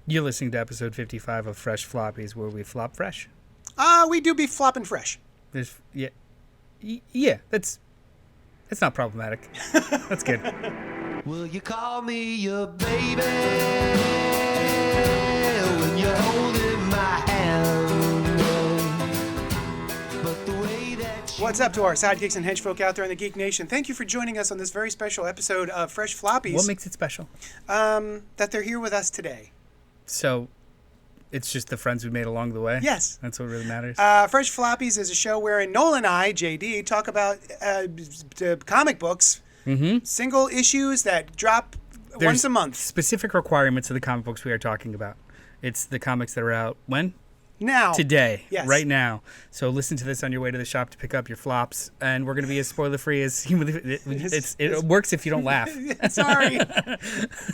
You're listening to episode 55 of Fresh Floppies, where we flop fresh. We do be flopping fresh. There's, yeah, that's not problematic. That's good. Will you call me your baby when you're holding my hand? But the way that What's up to our sidekicks and henchfolk out there in the Geek Nation? Thank you for joining us on this very special episode of Fresh Floppies. What makes it special? That they're here with us today. So, it's just the friends we made along the way? Yes. That's what really matters? Fresh Floppies is a show wherein Noel and I, JD, talk about the comic books, single issues that drop once a month. Specific requirements of the comic books we are talking about. It's the comics that are out when? Now. Today. Yes. Right now. So listen to this on your way to the shop to pick up your flops, and we're going to be as spoiler-free as humanly... It works if you don't laugh. Sorry.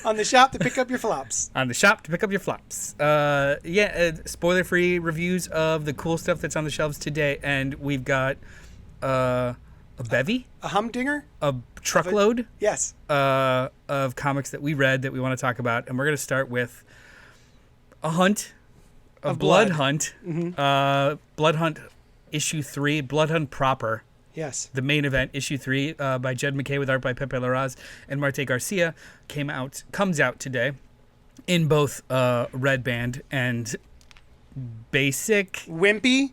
On the shop to pick up your flops. On the shop to pick up your flops. Spoiler-free reviews of the cool stuff that's on the shelves today, and we've got a bevy? A humdinger? A truckload? Yes. Of comics that we read that we want to talk about, and we're going to start with a hunt. A Blood Hunt. Blood Hunt issue 3, Blood Hunt proper. Yes. The main event, issue 3, by Jed McKay with art by Pepe Larraz and Marte Garcia, comes out today in both red band and basic, wimpy,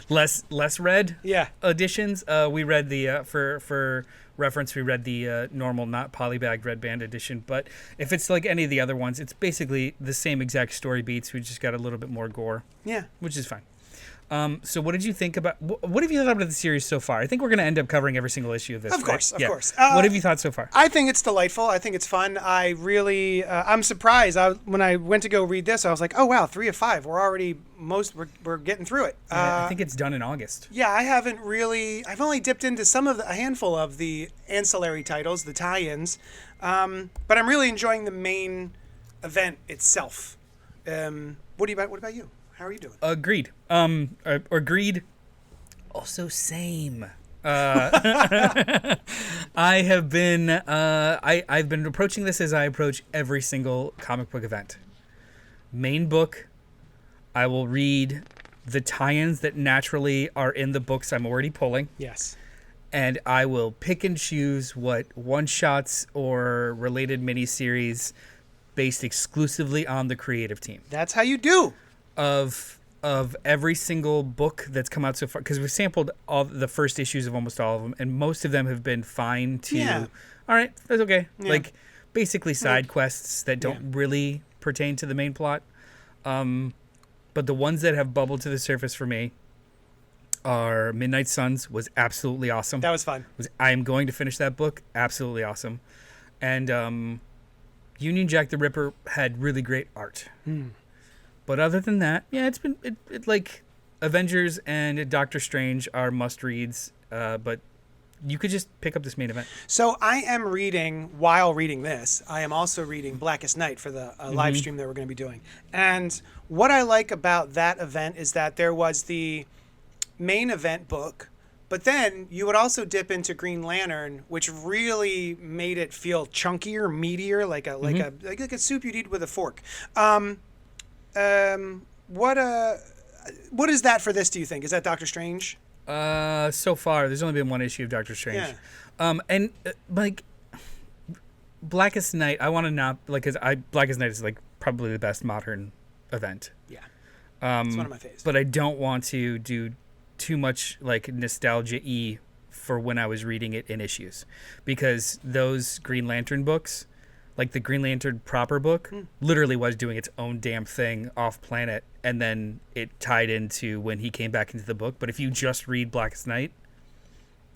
less red editions. We read the for reference, we read the normal, not polybagged red band edition. But if it's like any of the other ones, it's basically the same exact story beats. We just got a little bit more gore. Yeah, which is fine. So what did you think about... What have you thought about the series so far? I think we're going to end up covering every single issue of this. Of course, right? Of course. What have you thought so far? I think it's delightful. I think it's fun. I really... I'm surprised. When I went to go read this, I was like, oh, wow, 3 of 5. We're already... We're getting through it. I think it's done in August. Yeah, I haven't really... I've only dipped into a handful of the ancillary titles, the tie-ins. But I'm really enjoying the main event itself. What about you? How are you doing? Agreed. Agreed. Also, same. I have been. I've been approaching this as I approach every single comic book event. Main book. I will read the tie-ins that naturally are in the books I'm already pulling. Yes. And I will pick and choose what one-shots or related miniseries based exclusively on the creative team. That's how you do. Of every single book that's come out so far, because we've sampled all the first issues of almost all of them, and most of them have been fine to, all right, that's okay. Yeah. Like, basically side quests that don't really pertain to the main plot. But the ones that have bubbled to the surface for me are Midnight Suns was absolutely awesome. That was fun. I am going to finish that book. Absolutely awesome. And Union Jack the Ripper had really great art. But other than that, it's been like Avengers and Doctor Strange are must reads. But you could just pick up this main event. So I am reading, while reading this, I am also reading Blackest Night for the live stream that we're going to be doing. And what I like about that event is that there was the main event book, but then you would also dip into Green Lantern, which really made it feel chunkier, meatier, like a soup you'd eat with a fork. What is that for this, do you think? Is that Doctor Strange? So far, there's only been one issue of Doctor Strange. Yeah. And like Blackest Night, I want to not because Blackest Night is like probably the best modern event. Yeah. It's one of my favorites. But I don't want to do too much like nostalgia-y for when I was reading it in issues, because those Green Lantern books, like the Green Lantern proper book, literally was doing its own damn thing off planet, and then it tied into when he came back into the book. But if you just read Blackest Night,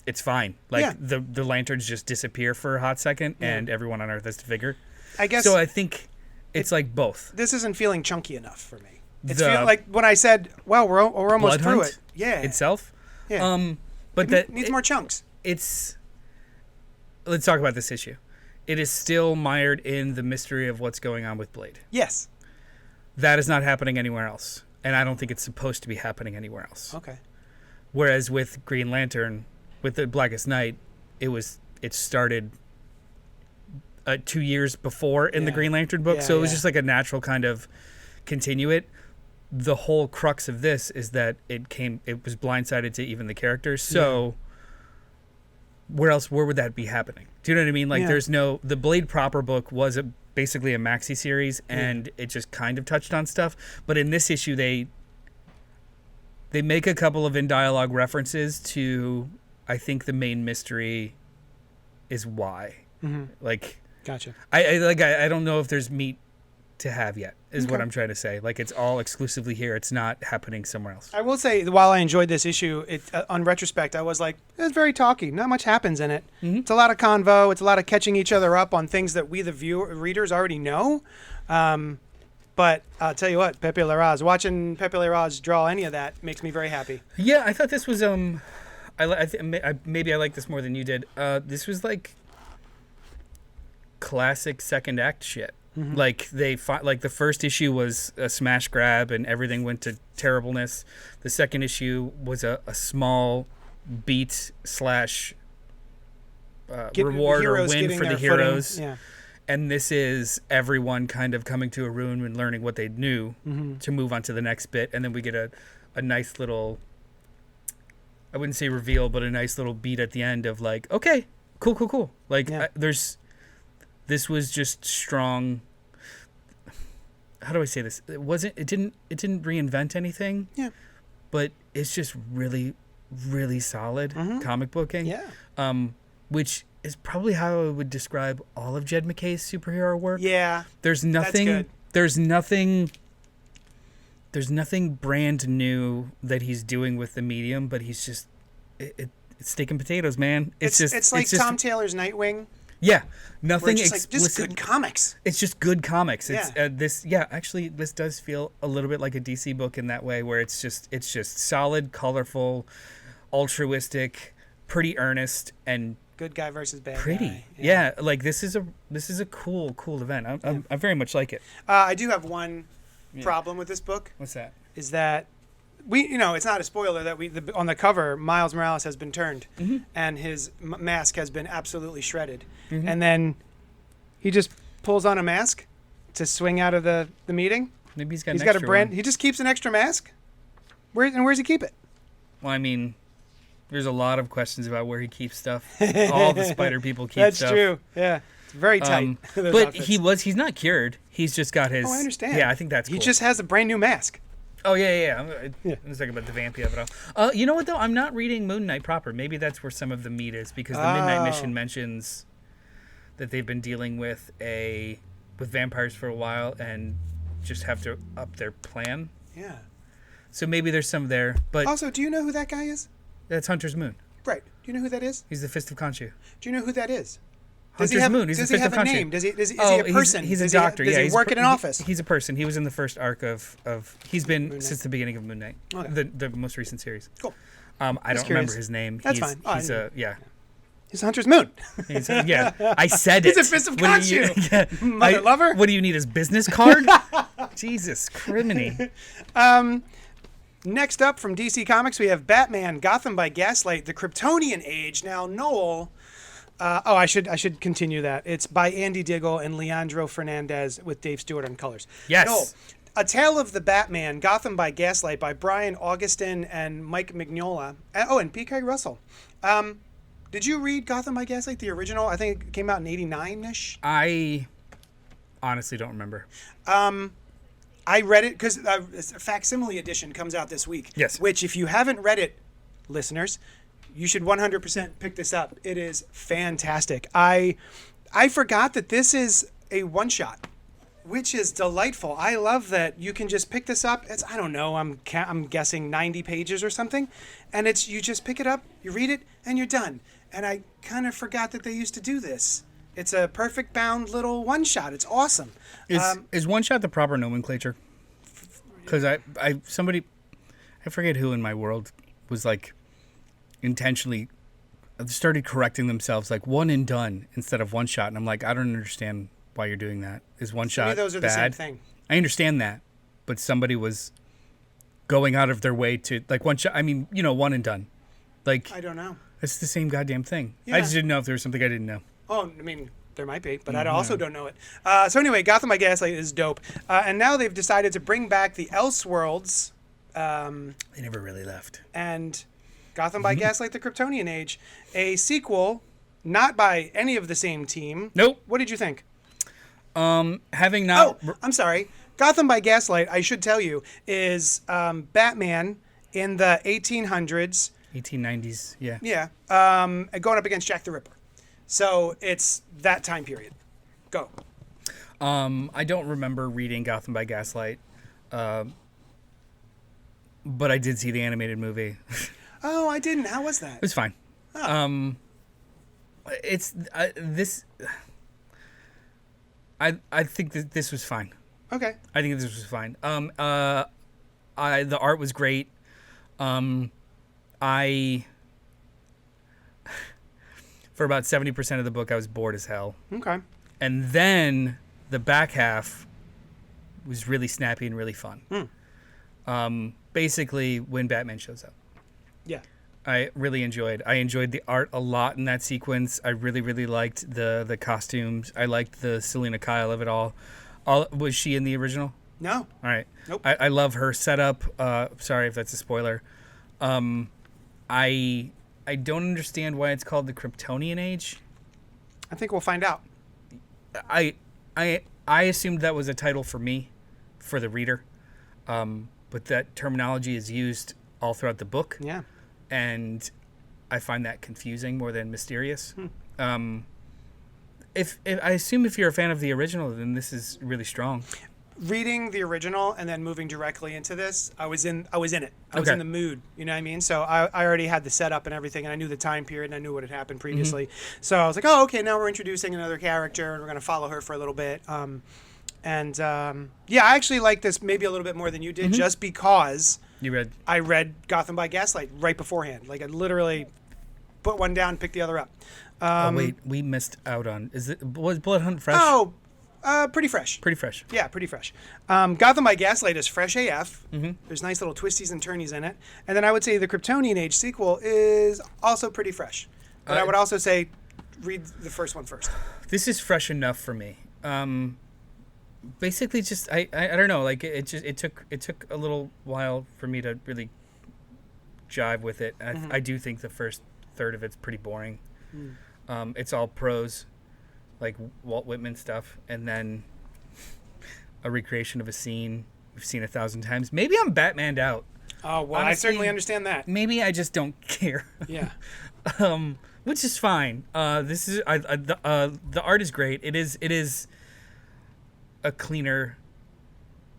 it's fine. Like the lanterns just disappear for a hot second, and everyone on Earth has to figure. I guess. So I think it's like both. This isn't feeling chunky enough for me. It's feeling like when I said, "Well, we're almost through it." Yeah. Itself. Yeah. But that needs more chunks. Let's talk about this issue. It is still mired in the mystery of what's going on with Blade. Yes. That is not happening anywhere else. And I don't think it's supposed to be happening anywhere else. Okay. Whereas with Green Lantern, with the Blackest Night, it started 2 years before in the Yeah. Green Lantern book. Yeah, So it was yeah. just like a natural kind of continue it. The whole crux of this is that it was blindsided to even the characters. So where would that be happening? Do you know what I mean? Like Yeah. the Blade proper book was basically a maxi series, and it just kind of touched on stuff. But in this issue, they make a couple of in dialogue references to, I think the main mystery is why. Like, Gotcha. I don't know if there's meat to have yet, is what I'm trying to say. Like, it's all exclusively here. It's not happening somewhere else. I will say, while I enjoyed this issue, on retrospect, I was like, it's very talky. Not much happens in it. It's a lot of convo. It's a lot of catching each other up on things that we, the readers, already know. But I'll tell you what, Pepe Larraz, watching Pepe Larraz draw any of that makes me very happy. Yeah, I thought this was maybe I like this more than you did. This was like classic second act shit. Like like the first issue was a smash grab and everything went to terribleness. The second issue was a small beat / reward or Heroes win getting for the their heroes. footing. Yeah. And this is everyone kind of coming to a ruin and learning what they knew to move on to the next bit. And then we get a nice little, I wouldn't say reveal, but a nice little beat at the end of like, okay, cool. Like this was just strong. How do I say this? It didn't reinvent anything. Yeah. But it's just really, really solid comic booking. Yeah. Which is probably how I would describe all of Jed McKay's superhero work. Yeah. There's nothing. good. There's nothing brand new that he's doing with the medium, but he's just it's steak and potatoes, man. It's like just, Tom Taylor's Nightwing. Yeah, Where nothing it's just explicit. like just good comics. It's just good comics. It's Yeah. actually this does feel a little bit like a DC book in that way, where it's just solid, colorful, altruistic, pretty earnest, and Good guy versus bad pretty. guy. Yeah, like this is a cool event. I very much like it. I do have one problem with this book. What's that? Is that it's not a spoiler that on the cover, Miles Morales has been turned and his mask has been absolutely shredded. And then he just pulls on a mask to swing out of the meeting. Maybe he's got He's an got a extra brand. one. He just keeps an extra mask. Where's he keep it? Well, I mean, there's a lot of questions about where he keeps stuff. All the spider people keep That's stuff. true. Yeah. It's very tight. those But outfits. he's not cured. He's just got his. Oh, I understand. Yeah, I think that's cool. He just has a brand new mask. Oh, yeah. I'm talking about the vampy of it all. You know what, though? I'm not reading Moon Knight proper. Maybe that's where some of the meat is, because the Midnight Mission mentions that they've been dealing with vampires for a while and just have to up their plan. Yeah. So maybe there's some there, but Also, do you know who that guy is? that's Hunter's Moon. Right. Do you know who that is? He's the Fist of Khonshu. Do you know who that is? Hunter's Moon. He's does the he Fist have of a Khonshu. name? Is he a person? He's a Does doctor. Does Yeah, he he's work in an office? He's a person. He was in the first arc of he's been since the beginning of Moon Knight, Okay. the most recent series. Cool. I don't curious. remember his name. That's fine. Oh, He's yeah. He's Hunter's Moon. Yeah. I said it. He's a Fist of What do you- Khonshu. yeah. Mother lover? What do you need? His business card? Jesus, criminy. Next up from DC Comics, we have Batman: Gotham by Gaslight, the Kryptonian Age. Now, Noel. I should continue that. It's by Andy Diggle and Leandro Fernandez with Dave Stewart on colors. Yes. Noel, A Tale of the Batman: Gotham by Gaslight by Brian Augustin and Mike Mignola. And P.K. Russell. Did you read Gotham by Gaslight, the original? I think it came out in '89-ish. I honestly don't remember. I read it because a facsimile edition comes out this week. Yes. Which, if you haven't read it, listeners, you should 100% pick this up. It is fantastic. I forgot that this is a one-shot, which is delightful. I love that you can just pick this up. It's, I don't know, I'm guessing 90 pages or something. And you just pick it up, you read it, and you're done. And I kind of forgot that they used to do this. It's a perfect bound little one-shot. It's awesome. Is one shot the proper nomenclature? Because I forget who in my world was like intentionally started correcting themselves, like one and done instead of one shot, and I'm like, I don't understand why you're doing that. Is one shot those are bad? the same thing. I understand that, but somebody was going out of their way to like one shot. I mean, one and done. Like I don't know. it's the same goddamn thing. Yeah. I just didn't know if there was something I didn't know. Oh, I mean, There might be, but I also don't know it. So anyway, Gotham by Gaslight is dope. And now they've decided to bring back the Elseworlds. They never really left. And Gotham by Gaslight, the Kryptonian Age. A sequel, not by any of the same team. Nope. What did you think? Having not... Oh, I'm sorry. Gotham by Gaslight, I should tell you, is Batman in the 1800s. 1890s, yeah. Yeah. Going up against Jack the Ripper. So it's that time period. Go. I don't remember reading Gotham by Gaslight, but I did see the animated movie. Oh, I didn't. How was that? It was fine. Oh. It's this. I think that this was fine. Okay. I think this was fine. The art was great. For about 70% of the book, I was bored as hell. Okay. And then the back half was really snappy and really fun. Basically, when Batman shows up. Yeah. I enjoyed the art a lot in that sequence. I really, really liked the costumes. I liked the Selena Kyle of it all. Was she in the original? No. All right. Nope. I love her setup. Sorry if that's a spoiler. I don't understand why it's called the Kryptonian Age. I think we'll find out. I assumed that was a title for me, for the reader, but that terminology is used all throughout the book. Yeah. And I find that confusing more than mysterious. If I assume if you're a fan of the original, then this is really strong. Reading the original and then moving directly into this, I was in it. I was Okay. in the mood. You know what I mean? So I already had the setup and everything, and I knew the time period, and I knew what had happened previously. So I was like, oh, okay, now we're introducing another character, and we're going to follow her for a little bit. Yeah, I actually like this maybe a little bit more than you did, just because I read Gotham by Gaslight right beforehand. Like, I literally put one down, picked the other up. Wait, we missed out on. Was Blood Hunt fresh? Oh, pretty fresh. Pretty fresh. Yeah, pretty fresh. Gotham by Gaslight is fresh AF. There's nice little twisties and turnies in it. And then I would say the Kryptonian Age sequel is also pretty fresh. But I would also say read the first one first. This is fresh enough for me. Basically, just I don't know. Like it took a little while for me to really jive with it. I do think the first third of it's pretty boring. It's all prose, like Walt Whitman stuff, and then a recreation of a scene we've seen 1,000 times. Maybe I'm Batmaned out. Oh, well, honestly, I certainly understand that. Maybe I just don't care. Yeah. Which is fine. The art is great. It is a cleaner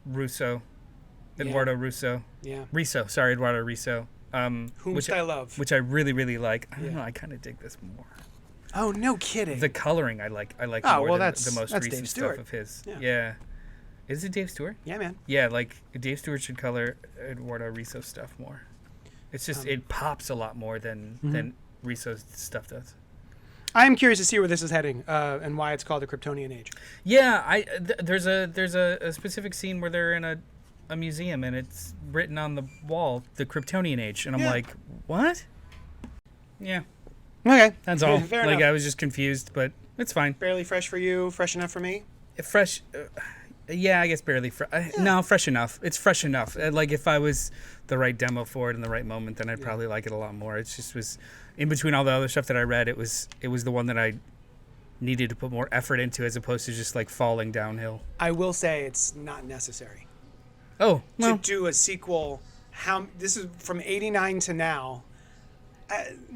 Eduardo Russo. Yeah. Eduardo Russo. Which I love. Which I really, really like. I don't know. I kind of dig this more. Oh, no kidding. The coloring I like more than the most recent Dave Stewart. stuff of his. Yeah. Is it Dave Stewart? Yeah, man. Yeah, like Dave Stewart should color Eduardo Russo stuff more. It's just it pops a lot more than Russo's stuff does. I'm curious to see where this is heading and why it's called the Kryptonian Age. Yeah, there's a specific scene where they're in a museum and it's written on the wall, the Kryptonian Age, and I'm like, what? Yeah. Okay. That's all. Fair enough. I was just confused, but it's fine. Barely fresh for you, fresh enough for me? Fresh. Yeah, I guess barely fresh. No, fresh enough. It's fresh enough. Like if I was the right demo for it in the right moment, then I'd probably like it a lot more. It just was in between all the other stuff that I read. It was the one that I needed to put more effort into, as opposed to just like falling downhill. I will say it's not necessary. Oh, well. To do a sequel, this is from '89 to now.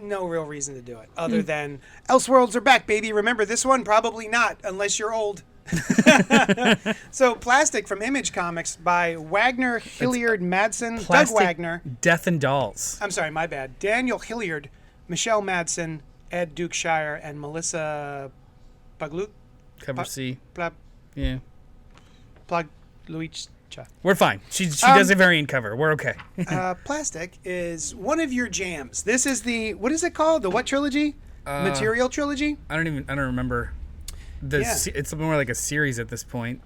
No real reason to do it other than Elseworlds are back, baby. Remember this one? Probably not, unless you're old. So Plastic from Image Comics by Wagner, Hilliard, Madsen, Doug Wagner. Death and Dolls. I'm sorry, my bad. Daniel Hilliard, Michelle Madsen, Ed Dukeshire, and Melissa Paglut. Cover C. Yeah. Plagluich. We're fine. She does a variant cover. We're okay. Plastic is one of your jams. This is what is it called? The what trilogy? Material trilogy? I don't remember. It's more like a series at this point.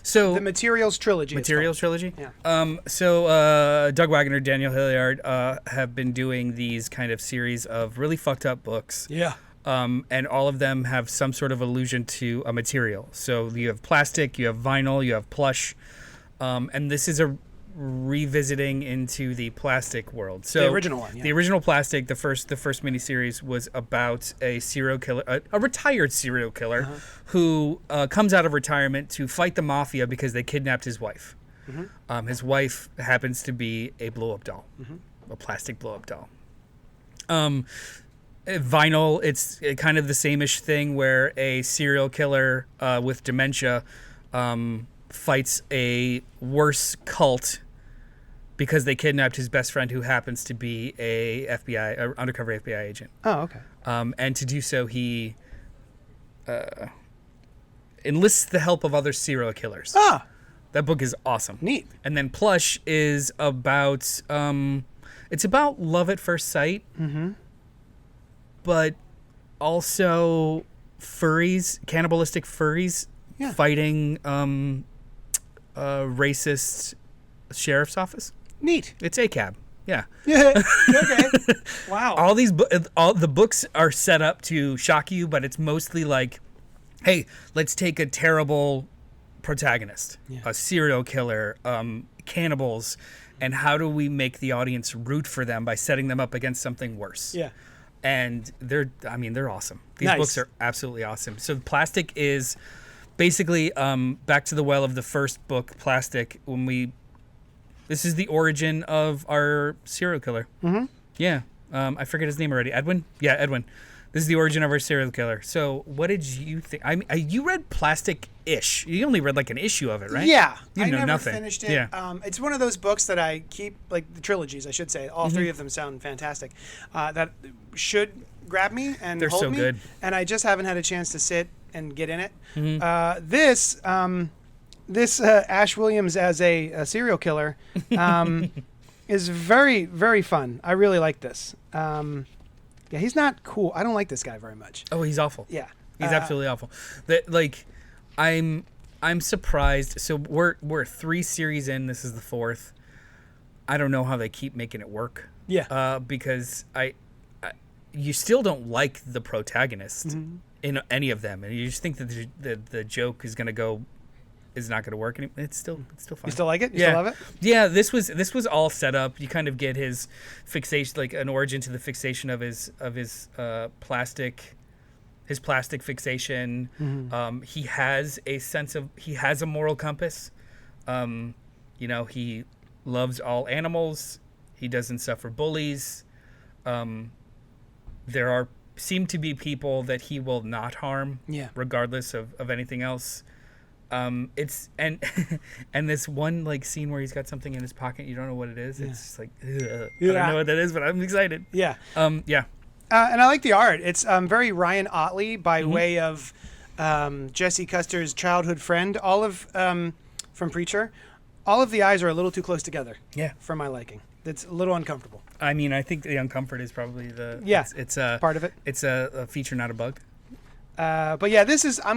So the Materials trilogy. Trilogy. Yeah. So Doug Wagner, Daniel Hilliard have been doing these kind of series of really fucked up books. Yeah. and all of them have some sort of allusion to a material. So you have plastic, you have vinyl, you have plush, and this is a revisiting into the plastic world. So The original one, yeah. The original plastic, the first miniseries was about a serial killer, a retired serial killer, who comes out of retirement to fight the mafia because they kidnapped his wife. His wife happens to be a blow-up doll, a plastic blow-up doll. Vinyl, it's kind of the same-ish thing where a serial killer with dementia fights a worse cult because they kidnapped his best friend, who happens to be a undercover FBI agent. Oh, okay. And to do so, he enlists the help of other serial killers. Ah, That book is awesome. neat. And then Plush is about it's about love at first sight, but also furries, cannibalistic furries, Yeah. fighting racist sheriff's office. Neat. It's ACAB. Yeah. Yeah. Okay. Wow. All the books are set up to shock you, but it's mostly like, hey, let's take a terrible protagonist, a serial killer, cannibals, and how do we make the audience root for them by setting them up against something worse? Yeah. And they're awesome. These Nice. books are absolutely awesome. So Plastic is basically back to the well of the first book, Plastic, this is the origin of our serial killer. Mm-hmm. Yeah. I forget his name already. Edwin? Yeah, Edwin. This is the origin of our serial killer. So what did you think? I mean, you read Plastic-ish. You only read like an issue of it, right? Yeah. You I know never nothing. finished it. Yeah. It's one of those books that I keep, like the trilogies, I should say. All three of them sound fantastic. That should grab me and They're hold so me. good. And I just haven't had a chance to sit and get in it. Mm-hmm. This Ash Williams as a serial killer is very, very fun. I really like this. Yeah, he's not cool. I don't like this guy very much. Oh, he's awful. Yeah. He's absolutely awful. I'm surprised. So we're 3 series in. This is the 4th. I don't know how they keep making it work. Yeah. Because you still don't like the protagonist in any of them, and you just think that the joke is not going to work anymore. It's still fun. You still like it? You still love it? Yeah, this was all set up. You kind of get his fixation, like an origin to the fixation of his plastic fixation. He has a moral compass. He loves all animals. He doesn't suffer bullies. There seem to be people that he will not harm, regardless of anything else. It's and this one like scene where he's got something in his pocket, you don't know what it is. It's just like, ugh. I don't know what that is, but I'm excited. Yeah. Yeah. And I like the art. It's very Ryan Otley by way of Jesse Custer's childhood friend. Olive from Preacher. All of the eyes are a little too close together. Yeah. For my liking. It's a little uncomfortable. I mean, I think the uncomfort is probably it's part of it. It's a feature, not a bug. But yeah, this is. I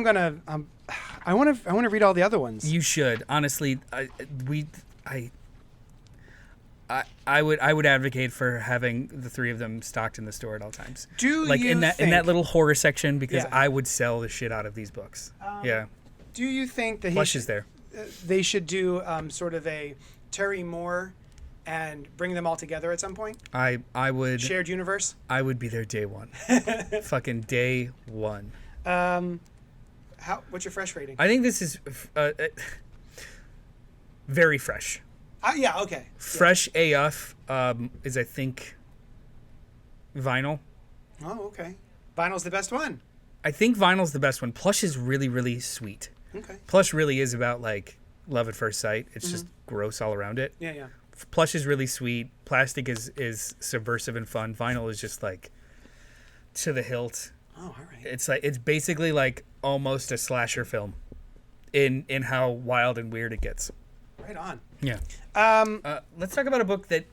want to read all the other ones. You should, honestly. I would advocate for having the 3 of them stocked in the store at all times. In that little horror section, because I would sell the shit out of these books. Yeah. Do you think that Plush is there? They should do sort of a Terry Moore and bring them all together at some point? I would shared universe. I would be there day one. Fucking day one. What's your fresh rating? I think this is very fresh. Yeah, okay. Fresh AF is, I think, Vinyl. Oh, okay. Vinyl's the best one. I think Vinyl's the best one. Plush is really, really sweet. Okay. Plush really is about, like, love at first sight. It's just gross all around it. Yeah, yeah. Plush is really sweet. Plastic is subversive and fun. Vinyl is just, like, to the hilt. Oh, all right. It's basically like almost a slasher film in how wild and weird it gets. Right on. Yeah. Let's talk about a book that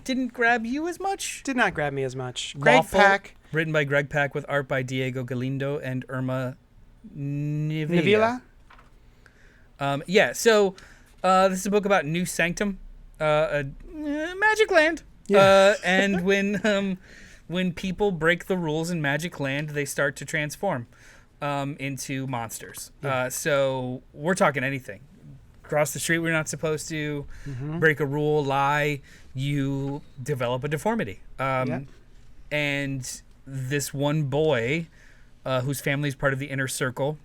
didn't grab you as much. Did not grab me as much. Greg Lawful, Pak. written by Greg Pak with art by Diego Galindo and Irma Nivilla. Yeah. So this is a book about New Sanctum, a magic land. Yeah. And when when people break the rules in Magic Land, they start to transform into monsters. So we're talking anything. Cross the street, we're not supposed to. Break a rule, lie, you develop a deformity. And this one boy, whose family is part of the inner circle,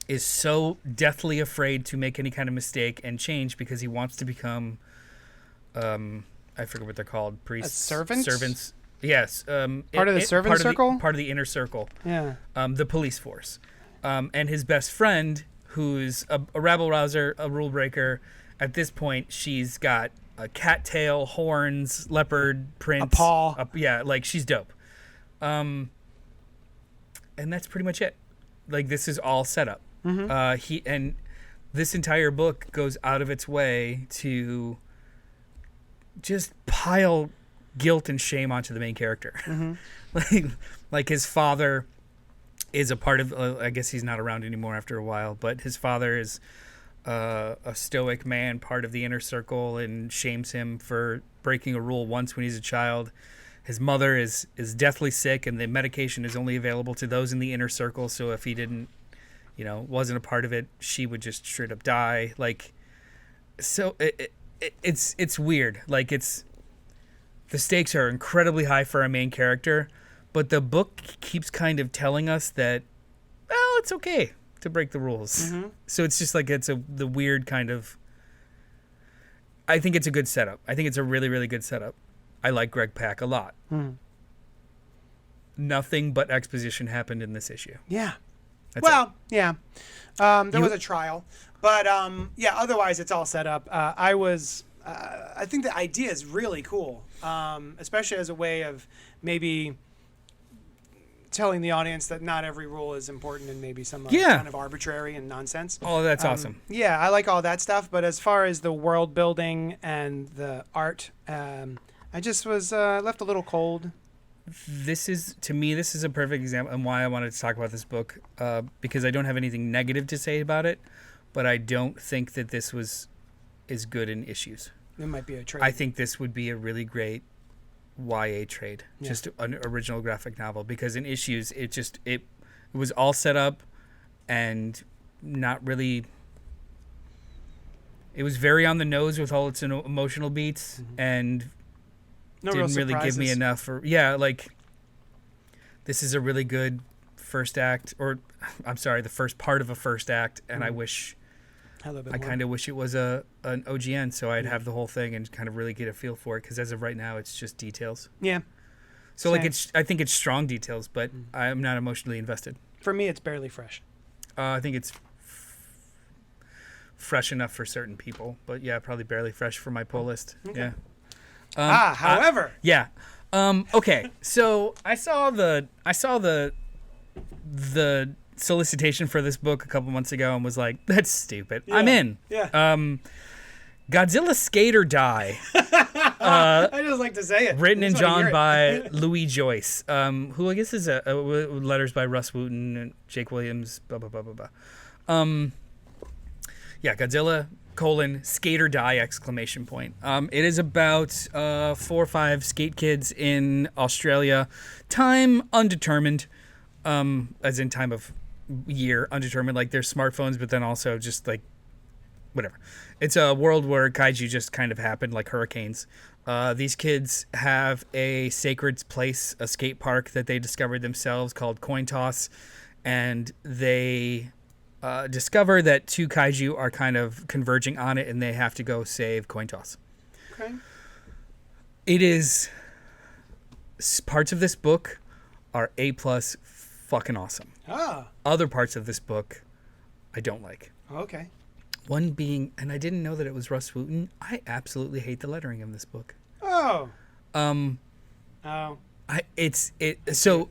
is so deathly afraid to make any kind of mistake and change because he wants to become, I forget what they're called, priests, servants. Yes, part of the servant circle, part of the inner circle. Yeah, the police force, and his best friend, who's a rabble rouser, a rule breaker. At this point, she's got a cattail, horns, leopard print, a paw. Like she's dope. And that's pretty much it. Like this is all set up. This entire book goes out of its way to just pile guilt and shame onto the main character. like his father is a part of. I guess he's not around anymore after a while, but his father is a stoic man, part of the inner circle, and shames him for breaking a rule once when he's a child. His mother is deathly sick, and the medication is only available to those in the inner circle. So if he didn't, wasn't a part of it, she would just straight up die. Like, so it's weird. Like the stakes are incredibly high for our main character, but the book keeps kind of telling us that, well, it's okay to break the rules. So it's just like the weird kind of. I think it's a good setup. I think it's a really, really good setup. I like Greg Pak a lot. Nothing but exposition happened in this issue. Yeah. That's it. There was a trial, but otherwise it's all set up. I think the idea is really cool, especially as a way of maybe telling the audience that not every rule is important and maybe some kind of arbitrary and nonsense. Oh, that's awesome. Yeah, I like all that stuff, but as far as the world building and the art, I just was left a little cold. This is a perfect example and why I wanted to talk about this book, because I don't have anything negative to say about it, but I don't think that this is good in issues. It might be a trade. I think this would be a really great YA trade, just an original graphic novel, because in issues it was all set up and not really. It was very on the nose with all its emotional beats and. Didn't really give me enough this is a really good first act, or I'm sorry, the first part of a first act, and I kind of wish it was an OGN so I'd have the whole thing and kind of really get a feel for it, because as of right now it's just details. So Same. I think it's strong details, but I'm not emotionally invested. For me, it's barely fresh. I think it's fresh enough for certain people, but probably barely fresh for my pull list. Okay. However. Okay. So I saw the solicitation for this book a couple months ago and was like, that's stupid. I'm in. Yeah. Godzilla Skate or Die. I just like to say it. Written and drawn by Louis Joyce, who I guess is letters by Russ Wooten and Jake Williams, blah, blah, blah, blah, blah. Godzilla, skate or die, exclamation point. It is about 4 or 5 skate kids in Australia. Time undetermined, as in time of year undetermined. Like there's smartphones, but then also just like whatever. It's a world where kaiju just kind of happened, like hurricanes. These kids have a sacred place, a skate park that they discovered themselves called Coin Toss, and they discover that 2 kaiju are kind of converging on it, and they have to go save Coin Toss. Okay. It is parts of this book are A+ fucking awesome. Other parts of this book I don't like. Okay. One being, and I didn't know that it was Russ Wooten, I absolutely hate the lettering of this book. So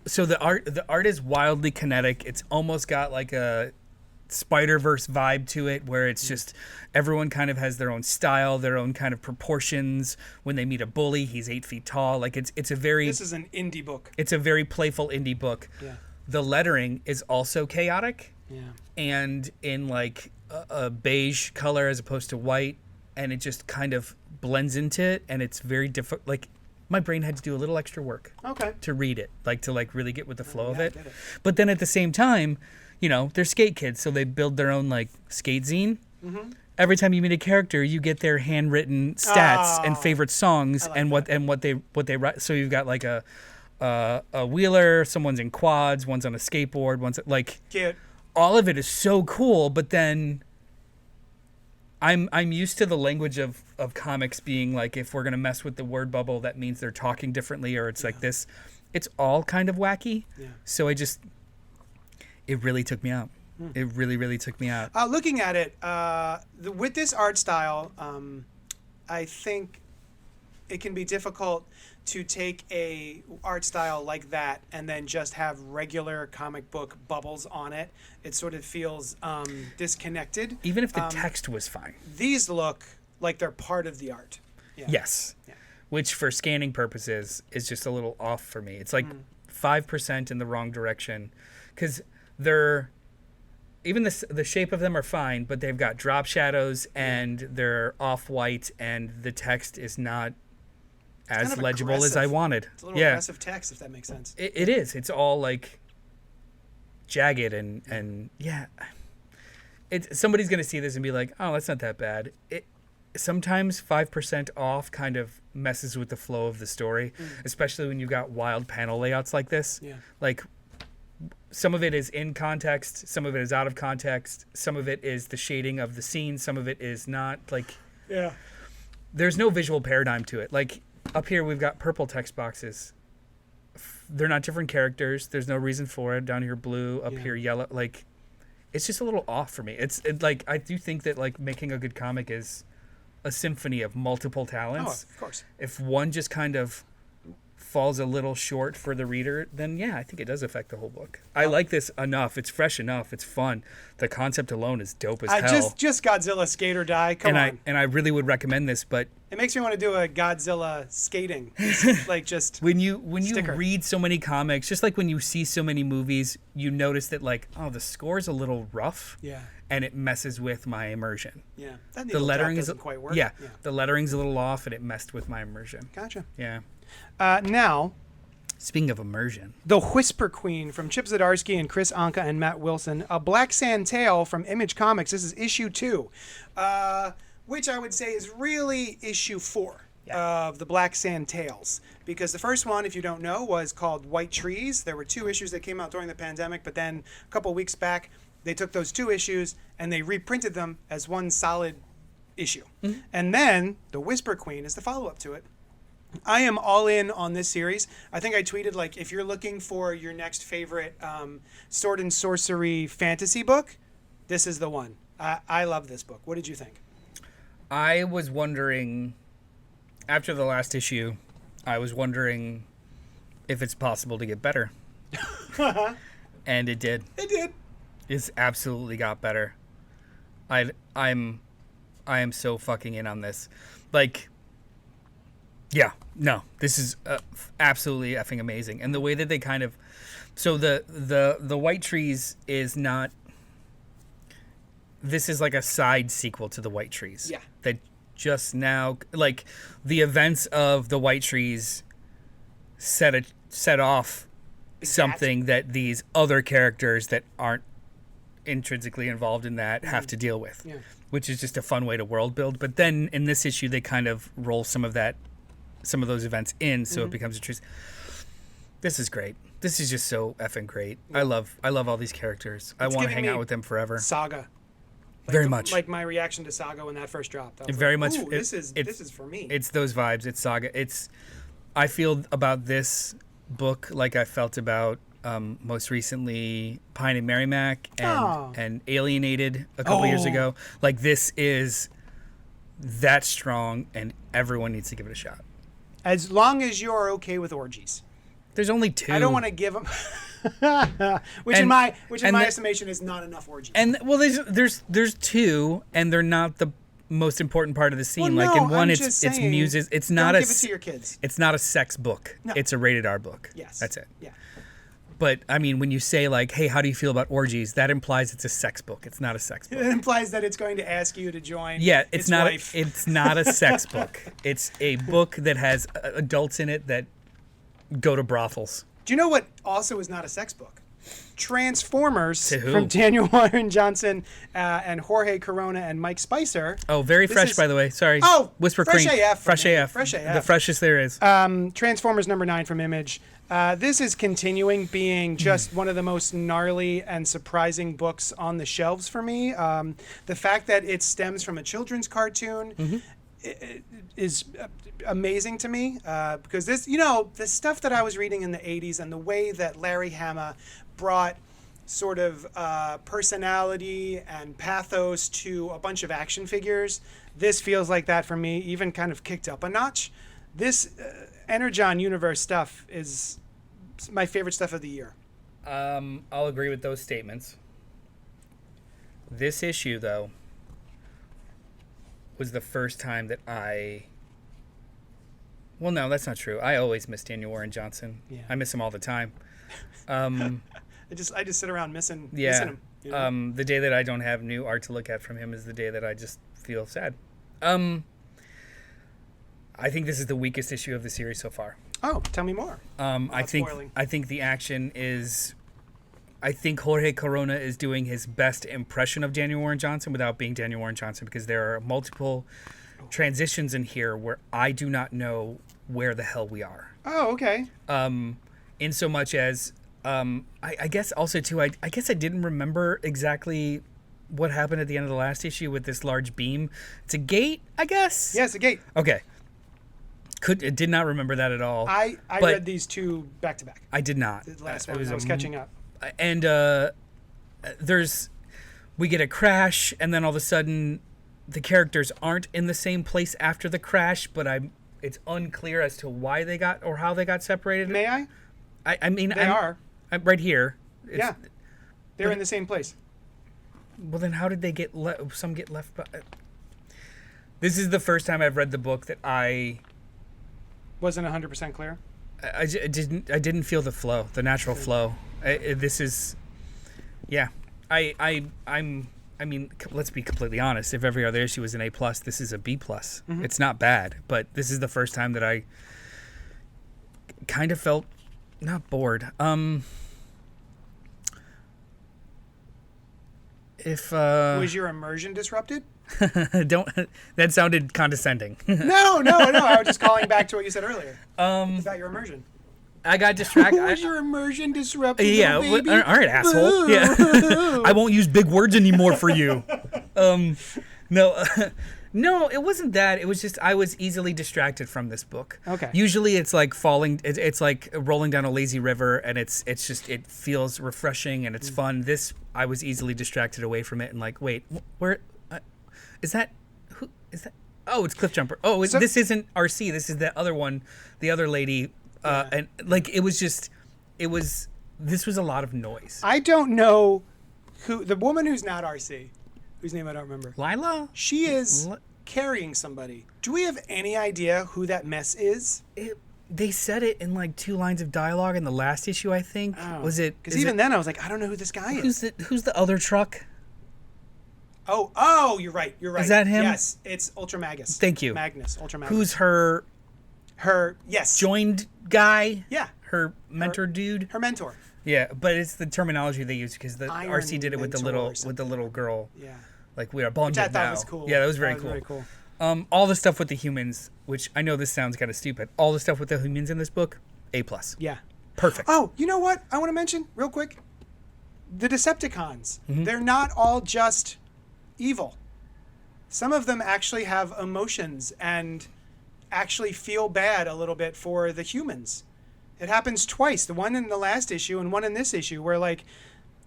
the art is wildly kinetic. It's almost got like a Spider-Verse vibe to it, where it's just everyone kind of has their own style, their own kind of proportions. When they meet a bully, he's 8 feet tall. Like it's a very. This is an indie book. It's a very playful indie book. Yeah. The lettering is also chaotic. Yeah. And in like a beige color as opposed to white, and it just kind of blends into it, and it's very difficult. Like my brain had to do a little extra work Okay. to read it, like to like really get with the flow of yeah, I it. get it. But then at the same time, you know, they're skate kids, so they build their own like skate zine. Mm-hmm. Every time you meet a character, you get their handwritten stats and favorite songs like and what they write. So you've got like a wheeler, someone's in quads, one's on a skateboard, one's like Cute. all of it is so cool. But then I'm used to the language of comics being like, if we're gonna mess with the word bubble, that means they're talking differently, or it's like this. It's all kind of wacky. Yeah. So it really took me out. It really, really took me out. Looking at it, with this art style, I think it can be difficult to take a art style like that and then just have regular comic book bubbles on it. It sort of feels disconnected. Even if the text was fine. These look like they're part of the art. Yeah. Yes. Yeah. Which for scanning purposes is just a little off for me. It's like 5% in the wrong direction, because they're even the shape of them are fine, but they've got drop shadows and they're off-white, and the text is not as kind of legible as I aggressive. wanted. It's a little aggressive text, if that makes sense. It is. It's all like jagged and yeah. Somebody's gonna see this and be like, oh, that's not that bad. Sometimes 5% off kind of messes with the flow of the story, especially when you've got wild panel layouts like this. Yeah. Like, some of it is in context, some of it is out of context, some of it is the shading of the scene, some of it is not. Like, Yeah. there's no visual paradigm to it. Like, up here we've got purple text boxes. They're not different characters. There's no reason for it. Down here blue, up here yellow. Like, it's just a little off for me. Like, I do think that like making a good comic is a symphony of multiple talents. Oh, of course. If one just kind of falls a little short for the reader, then yeah, I think it does affect the whole book. I like this enough. It's fresh enough. It's fun. The concept alone is dope as hell. Just Godzilla skate or die. Come on. I really would recommend this, but It makes me want to do a Godzilla skating, like just when you sticker. read so many comics, just like when you see so many movies, you notice that like, oh, the score's a little rough. Yeah. And it messes with my immersion. Yeah. That The lettering doesn't quite work. yeah, the lettering's a little off, and it messed with my immersion. Gotcha. Yeah. Now, Speaking of immersion, The Whisper Queen from Chip Zdarsky and Chris Anka and Matt Wilson. A Black Sand Tale from Image Comics. This is issue 2, which I would say is really issue 4 of the Black Sand Tales. Because the first one, if you don't know, was called White Trees. There were 2 issues that came out during the pandemic, but then a couple weeks back, they took those 2 issues and they reprinted them as one solid issue. And then The Whisper Queen is the follow-up to it. I am all in on this series. I think I tweeted, like, if you're looking for your next favorite sword and sorcery fantasy book, this is the one. I love this book. What did you think? I was wondering, after the last issue, I was wondering if it's possible to get better. And it did. It did. It's absolutely got better. I am so fucking in on this. Like, yeah, no, this is absolutely effing amazing. And the way that they kind of, so the White Trees is not, this is like a side sequel to the White Trees. Yeah. That just now, like, the events of the White Trees set off something that these other characters that aren't intrinsically involved in that have to deal with, which is just a fun way to world build. But then in this issue, they kind of roll some of those events in, so it becomes a truth. This is great. This is just so effing great. I love all these characters. I want to hang out with them forever. Saga. Like Very much. Like my reaction to Saga when that first dropped. I was Very like, much. Ooh, this is for me. It's those vibes. It's Saga. I feel about this book like I felt about most recently Pine and Merrimack and Alienated a couple years ago. Like, this is that strong, and everyone needs to give it a shot. As long as you're okay with orgies. There's only 2. I don't want to give them, which in my estimation is not enough orgies. And well, there's 2, and they're not the most important part of the scene. Well, like no, in one, I'm it's just saying, muses. It's don't not give it to your kids. It's not a sex book. No. It's a rated R book. Yes. That's it. Yeah. But I mean, when you say like, "Hey, how do you feel about orgies?" that implies it's a sex book. It's not a sex book. It implies that it's going to ask you to join. Yeah, its it's not. wife. It's not a sex book. It's a book that has adults in it that go to brothels. Do you know what also is not a sex book? Transformers To who? from Daniel Warren Johnson and Jorge Corona and Mike Spicer. Oh, very This fresh, is- by the way. Sorry. Oh, Whisper Fresh Creek. AF. Fresh AF. Fresh AF. The freshest there is. Transformers #9 from Image. This is continuing being just one of the most gnarly and surprising books on the shelves for me. The fact that it stems from a children's cartoon is amazing to me because this, the stuff that I was reading in the 80s and the way that Larry Hama brought sort of personality and pathos to a bunch of action figures, this feels like that for me, even kind of kicked up a notch. This Energon universe stuff is my favorite stuff of the year. I'll agree with those statements. This issue, though, was the first time that well, no, that's not true. I always miss Daniel Warren Johnson. Yeah. I miss him all the time. I just sit around missing him. The day that I don't have new art to look at from him is the day that I just feel sad. I think this is the weakest issue of the series so far. Oh, tell me more. I think the action is. I think Jorge Corona is doing his best impression of Daniel Warren Johnson without being Daniel Warren Johnson, because there are multiple transitions in here where I do not know where the hell we are. Oh, okay. In so much as I guess also too, I guess I didn't remember exactly what happened at the end of the last issue with this large beam. It's a gate, I guess. Yeah, it's a gate. Okay. Did not remember that at all. I read these two back to back. I did not. The last one, I was catching up. And we get a crash, and then all of a sudden the characters aren't in the same place after the crash, but it's unclear as to why they got or how they got separated. May I? I mean, I'm right here. Yeah, they're in the same place. Well, then how did they get some get left? This is the first time I've read the book that I wasn't 100% clear. I didn't feel the flow, the natural flow. This is, yeah. I mean, let's be completely honest. If every other issue was an A+, this is a B+. Mm-hmm. It's not bad, but this is the first time that I kind of felt not bored. Was your immersion disrupted? That sounded condescending. No. I was just calling back to what you said earlier about your immersion. I got distracted. Was your immersion disrupted? Yeah, all right, asshole. Yeah, I won't use big words anymore for you. No, it wasn't that. It was just I was easily distracted from this book. Okay. Usually, it's like falling. It's like rolling down a lazy river, and it feels refreshing and it's fun. This I was easily distracted away from it, and like, wait, where is that? Who is that? Oh, it's Cliffjumper. Oh, this isn't RC. This is the other one, the other lady. And like this was a lot of noise. I don't know who the woman who's not RC, whose name I don't remember. Lila? She is carrying somebody. Do we have any idea who that mess is? They said it in like 2 lines of dialogue in the last issue, I think. Oh. Was it? Because even then I was like, I don't know who this guy is. Who's the other truck? Oh, you're right. Is that him? Yes, it's Ultra Magus. Thank you. Ultra Magus. Who's her yes. joined guy? Yeah. Her mentor dude? Her mentor. Yeah, but it's the terminology they use because the Iron RC did it with the little girl. Yeah. Like, we are bonded Which I thought now. was cool. Yeah, that was very cool. All the stuff with the humans, which I know this sounds kind of stupid. All the stuff with the humans in this book, A+. Yeah. Perfect. Oh, you know what I want to mention real quick? The Decepticons. Mm-hmm. They're not all just evil. Some of them actually have emotions and actually feel bad a little bit for the humans. It happens twice. The one in the last issue and one in this issue where like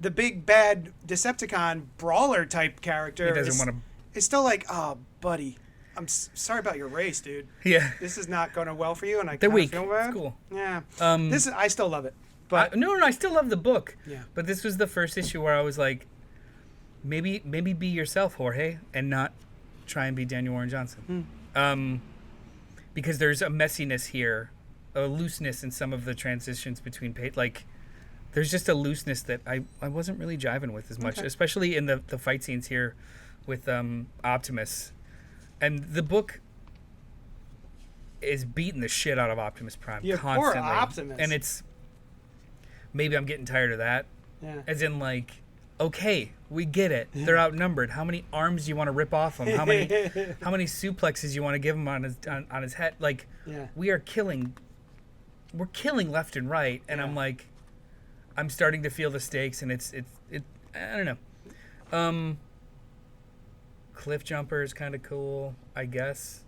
the big bad Decepticon brawler type character is still like, oh, buddy, I'm sorry about your race, dude. Yeah. This is not going to well for you, and They're weak. feel bad. It's cool. Yeah. I still love it. But No, I still love the book. Yeah. But this was the first issue where I was like, maybe be yourself, Jorge, and not try and be Daniel Warren Johnson. Because there's a messiness here, a looseness in some of the transitions between there's just a looseness that I wasn't really jiving with as much, especially in the fight scenes here with Optimus. And the book is beating the shit out of Optimus Prime constantly. Poor Optimus. And it's, maybe I'm getting tired of that. Yeah. As in, like, okay, we get it. They're outnumbered. How many arms do you want to rip off him? How many suplexes you want to give him on his head? Like, we're killing left and right, and I'm like, I'm starting to feel the stakes, and it's I don't know. Cliff Jumper is kind of cool, I guess.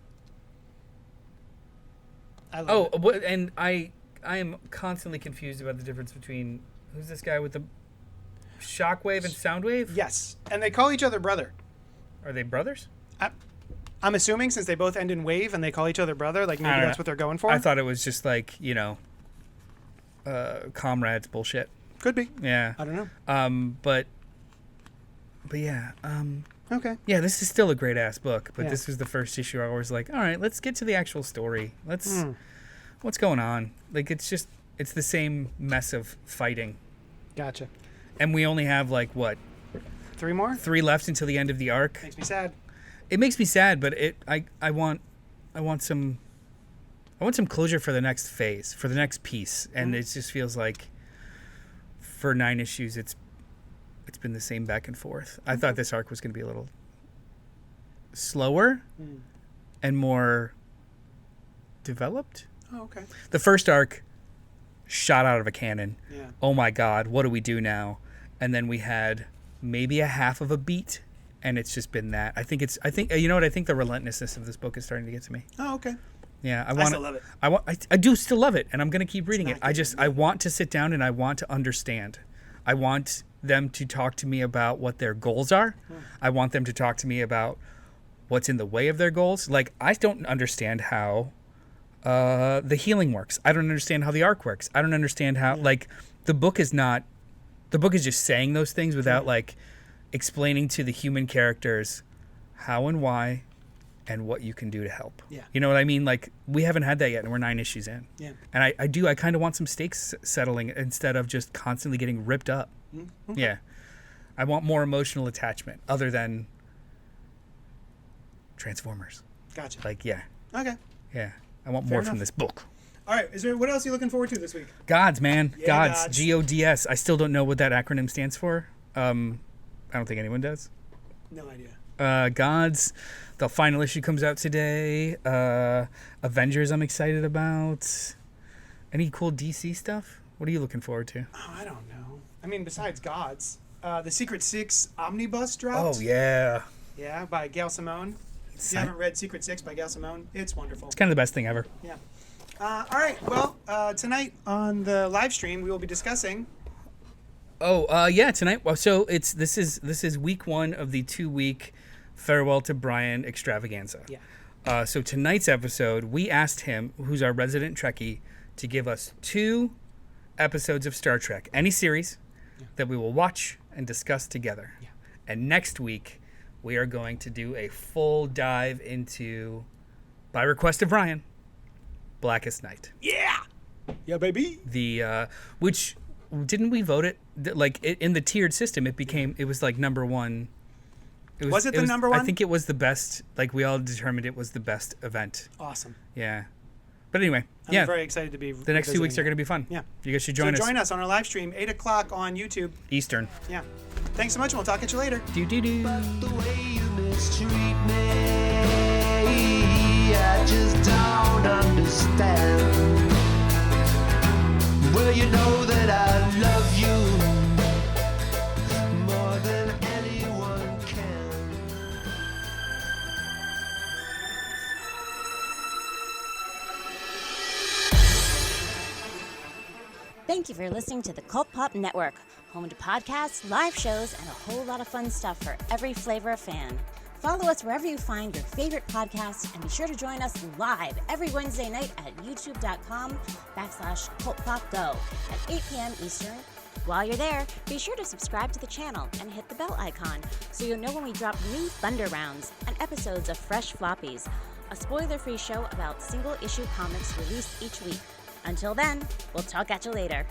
I love it. And I am constantly confused about the difference between who's this guy with the Shockwave and Soundwave? Yes, and they call each other brother. Are they brothers? I'm assuming since they both end in wave and they call each other brother, like maybe that's what they're going for. I thought it was just like, comrades bullshit. Could be. Yeah. I don't know. But yeah. Okay. Yeah, this is still a great ass book, but this was the first issue I was like, all right, let's get to the actual story. What's going on? Like, it's the same mess of fighting. Gotcha. And we only have like what? 3 more? 3 left until the end of the arc. Makes me sad. It makes me sad, but I want some closure for the next phase, for the next piece, and it just feels like for 9 issues it's been the same back and forth. I thought this arc was going to be a little slower and more developed. Oh, okay. The first arc shot out of a cannon. Yeah. Oh my God, what do we do now? And then we had maybe a half of a beat, and it's just been that. I think you know what? I think the relentlessness of this book is starting to get to me. Oh, okay. Yeah, I still love it. I do still love it, and I'm going to keep reading it. I want to sit down and I want to understand. I want them to talk to me about what their goals are. I want them to talk to me about what's in the way of their goals. Like, I don't understand how the healing works. I don't understand how the arc works. I don't understand how, like, the book is just saying those things without, like, explaining to the human characters how and why and what you can do to help. Yeah. You know what I mean? Like, we haven't had that yet, and we're 9 issues in. Yeah. And I kind of want some stakes settling instead of just constantly getting ripped up. Okay. Yeah. I want more emotional attachment other than Transformers. Gotcha. Like, yeah. Okay. Yeah. I want more from this book. All right. What else are you looking forward to this week? Gods, man. Yeah, Gods. GODS. I still don't know what that acronym stands for. I don't think anyone does. No idea. Gods. The final issue comes out today. Avengers I'm excited about. Any cool DC stuff? What are you looking forward to? Oh, I don't know. I mean, besides Gods, the Secret Six omnibus dropped. Oh, yeah. Yeah, by Gail Simone. If you haven't read Secret Six by Gail Simone, it's wonderful. It's kind of the best thing ever. Yeah. All right. Well, tonight on the live stream, we will be discussing. Yeah, tonight. Well, so this is week 1 of the 2-week Farewell to Brian extravaganza. Yeah. So tonight's episode, we asked him, who's our resident Trekkie, to give us 2 episodes of Star Trek, any series, that we will watch and discuss together. Yeah. And next week, we are going to do a full dive into, by request of Brian, Blackest Night. Yeah. Yeah, baby. The which didn't we vote it like in the tiered system? It was like number 1. Was it the number 1? I think it was the best. Like, we all determined it was the best event. Awesome. Yeah. But anyway, I'm very excited to be. The next 2 weeks are going to be fun. Yeah. You guys should join us. So join us on our live stream, 8 o'clock on YouTube. Eastern. Yeah. Thanks so much, and we'll talk at you later. Do. But the way you mistreat me, I just don't understand. Well, you know that I love you more than anyone can. Thank you for listening to the CultPop Network, home to podcasts, live shows, and a whole lot of fun stuff for every flavor of fan. Follow us wherever you find your favorite podcasts, and be sure to join us live every Wednesday night at youtube.com/CultPopGo at 8 p.m. Eastern. While you're there, be sure to subscribe to the channel and hit the bell icon so you'll know when we drop new Thunder Rounds and episodes of Fresh Floppies, a spoiler-free show about single-issue comics released each week. Until then, we'll talk at you later.